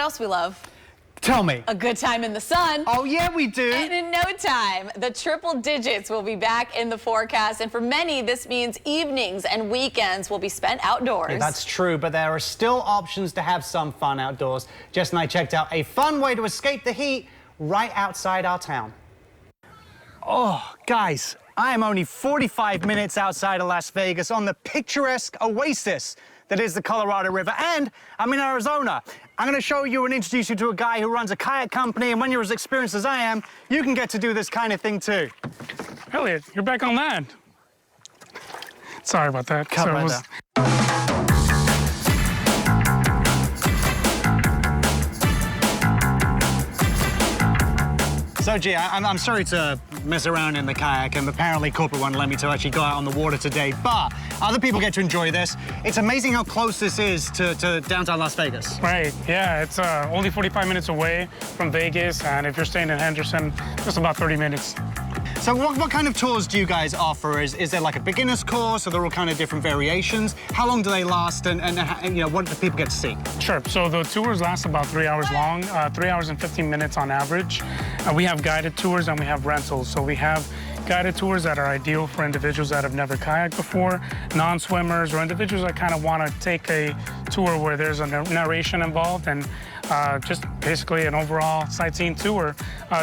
what else we love? Tell me. A good time in the sun. Oh, yeah, we do. And in no time, the triple digits will be back in the forecast. And for many, this means evenings and weekends will be spent outdoors. Yeah, that's true, but there are still options to have some fun outdoors. Jess and I checked out a fun way to escape the heat right outside our town. Oh, guys, I am only 45 minutes outside of Las Vegas on the picturesque oasis that is the Colorado River, and I'm in Arizona. I'm going to show you and introduce you to a guy who runs a kayak company, and when you're as experienced as I am, you can get to do this kind of thing too. Elliot, you're back on land. Sorry about that. Cut right there. So, Gio, I'm sorry to mess around in the kayak, and apparently corporate won't let me to actually go out on the water today, but other people get to enjoy this. It's amazing how close this is to downtown Las Vegas. Right, yeah, it's only 45 minutes away from Vegas, and if you're staying in Henderson, just about 30 minutes. So what kind of tours do you guys offer? Is there like a beginner's course? Are there all kind of different variations? How long do they last, and you know, what do people get to see? Sure, so the tours last about 3 hours long, 3 hours and 15 minutes on average. We have guided tours and we have rentals. So we have guided tours that are ideal for individuals that have never kayaked before, non-swimmers, or individuals that kind of want to take a tour where there's a narration involved and just basically an overall sightseeing tour.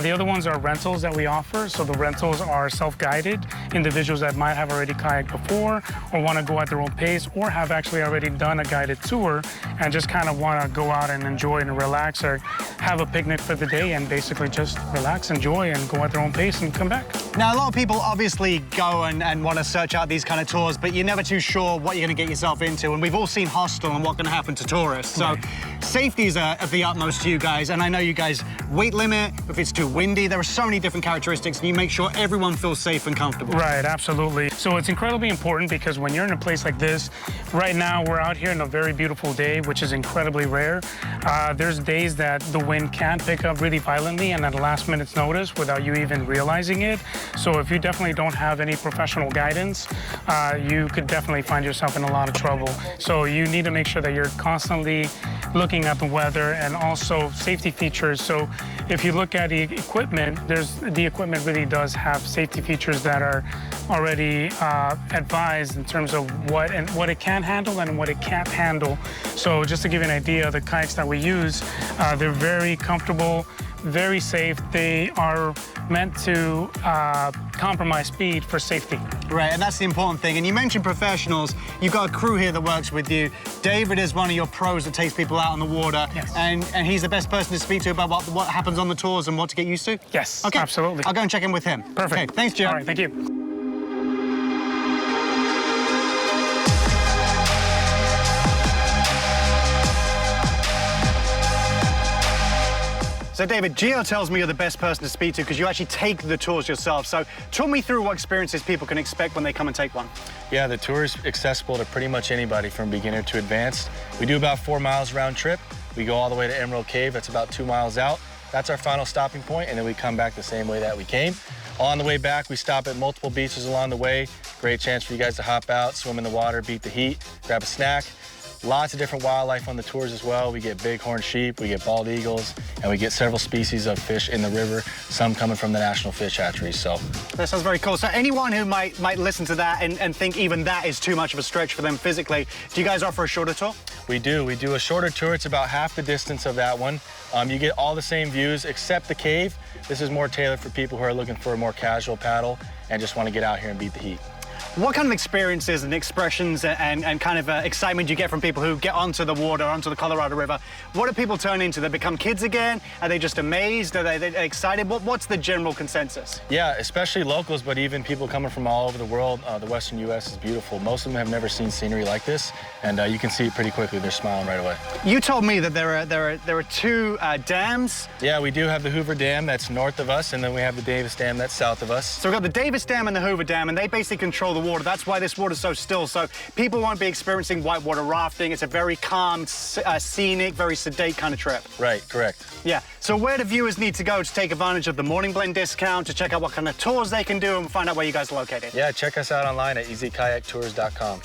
The other ones are rentals that we offer. So the rentals are self-guided, individuals that might have already kayaked before or want to go at their own pace or have actually already done a guided tour and just kind of want to go out and enjoy and relax or have a picnic for the day and basically just relax, enjoy, and go at their own pace and come back. Now, a lot of people obviously go and want to search out these kind of tours, but you're never too sure what you're going to get yourself into. And we've all seen Hostel and what's going to happen to tourists. So safety is of the utmost to you guys. And I know you guys weight limit, if it's too windy, there are so many different characteristics, and you make sure everyone feels safe and comfortable. Right, absolutely. So it's incredibly important because when you're in a place like this, right now we're out here in a very beautiful day, which is incredibly rare. There's days that the wind can pick up really violently and at a last minute's notice without you even realizing it. So if you definitely don't have any professional guidance, you could definitely find yourself in a lot of trouble. So you need to make sure that you're constantly looking at the weather and also safety features. So if you look at the equipment, the equipment really does have safety features that are already advised in terms of what it can handle and what it can't handle. So just to give you an idea, the kayaks that we use, they're very comfortable, very safe. They are meant to compromise speed for safety. Right, and that's the important thing. And you mentioned professionals. You've got a crew here that works with you. David is one of your pros that takes people out on the water. Yes. And he's the best person to speak to about what happens on the tours and what to get used to? Yes, okay. Absolutely. I'll go and check in with him. Perfect. Okay, thanks, Gio. All right, thank you. So, David, Gio tells me you're the best person to speak to because you actually take the tours yourself. So, talk me through what experiences people can expect when they come and take one. Yeah, the tour is accessible to pretty much anybody from beginner to advanced. We do about 4 miles round trip. We go all the way to Emerald Cave. That's about 2 miles out. That's our final stopping point, and then we come back the same way that we came. On the way back, we stop at multiple beaches along the way. Great chance for you guys to hop out, swim in the water, beat the heat, grab a snack. Lots of different wildlife on the tours as well. We get bighorn sheep, we get bald eagles, and we get several species of fish in the river, some coming from the National Fish Hatchery. So that sounds very cool. So anyone who might listen to that and think even that is too much of a stretch for them physically, do you guys offer a shorter tour? We do. We do a shorter tour. It's about half the distance of that one. You get all the same views except the cave. This is more tailored for people who are looking for a more casual paddle and just want to get out here and beat the heat. What kind of experiences and expressions and kind of excitement do you get from people who get onto the water, onto the Colorado River? What do people turn into? They become kids again? Are they just amazed? Are they excited? What's the general consensus? Yeah, especially locals, but even people coming from all over the world. The Western U.S. is beautiful. Most of them have never seen scenery like this, and you can see it pretty quickly. They're smiling right away. You told me that there are two dams. Yeah, we do have the Hoover Dam that's north of us, and then we have the Davis Dam that's south of us. So we've got the Davis Dam and the Hoover Dam, and they basically control the water. That's why this water's so still. So people won't be experiencing whitewater rafting. It's a very calm, scenic, very sedate kind of trip. Right, correct. Yeah. So where do viewers need to go to take advantage of the Morning Blend discount, to check out what kind of tours they can do and find out where you guys are located? Yeah, check us out online at easyKayakTours.com.